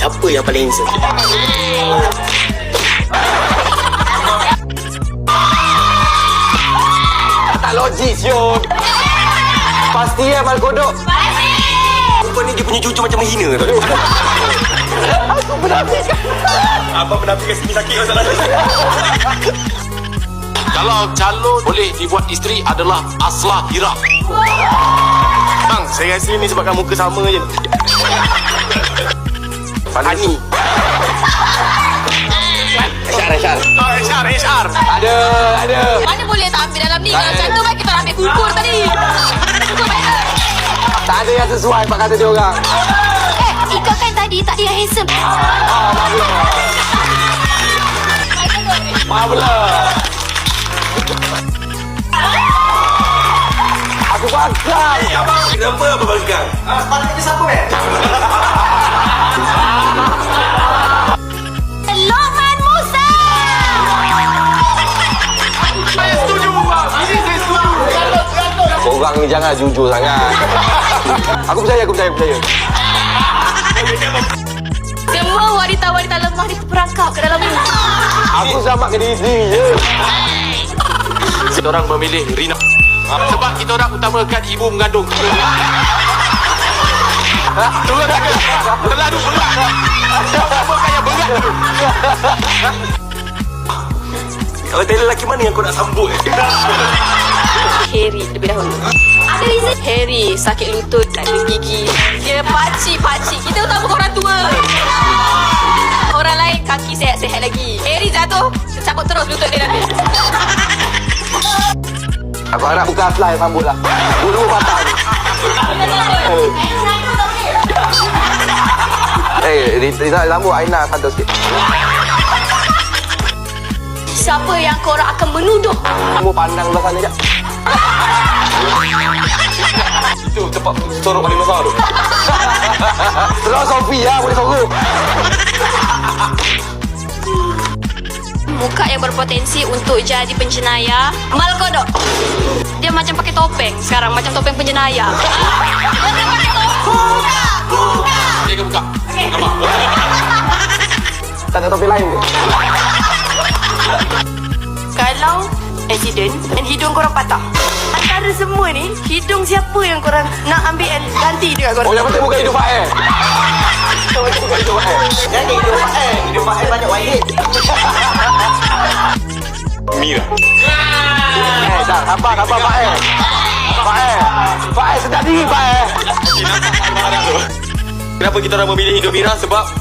Siapa yang paling handsome? Tak logik siut. Pasti Mal Kodok. Kau ni dia punya jujur macam menghina tau. Aku menafikan. Abang menafikan sini sakit kau salah. Kalau calon boleh dibuat isteri adalah Aslah Hira. Bang, saya rasa ni sebabkan muka sama je. Hani. HR. Ada. Mana boleh tak ambil dalam ni? Kalau macam tu kan kita nak ambil kukur tadi. Kukur mana? Tak ada yang sesuai pak kata dia orang. Ikut kan tadi tak ada yang handsome. Maaf pula. Aku bakal. Abang, kenapa abang bangkang? Sepatutnya dia siapa kan? Loman Musa. Saya setuju bang. Ini saya setuju. Korang ni jangan jujur sangat. Aku percaya. Semua wanita-wanita lemah diperangkap ke dalam ni. Aku selamatkan diri sendiri je. Kita orang memilih Rina sebab kita orang utamakan ibu mengandung. Terlalu berat. Utamakan yang berat dulu. Kalau tak ada lelaki mana yang kau nak sambut? Harry lebih dahulu. Ada reason. Harry sakit lutut, tak ada gigi. Dia pakcik. Kita utama orang tua. Orang lain kaki sehat-sehat lagi. Harry jatuh, cabut terus lutut dia nanti. Aku harap bukan Aslah yang sambut lah. Dulu patah ni. Rina sambut, Aina santai sikit. Siapa yang korang akan menuduh? Kamu pandang belah sana sekejap. Itu tempat sorok paling besar tu. Terus Sophie lah boleh sorok. Muka yang berpotensi untuk jadi penjenayah. Mal Kodok. Dia macam pakai topeng sekarang, macam topeng penjenayah. Dia ke buka. Nampak? Tak ada topik lain ke? Kalau accident dan hidung korang patah, antara semua ni, hidung siapa yang korang nak ambil and ganti dia korang? Oh, yang penting bukan hidup Pak Yang penting bukan hidup Pak Jangan hidup Pak banyak wahid. Mira. Tak, sabar Pak Pak sedar diri Pak Kenapa kita orang memilih hidup Mira? Sebab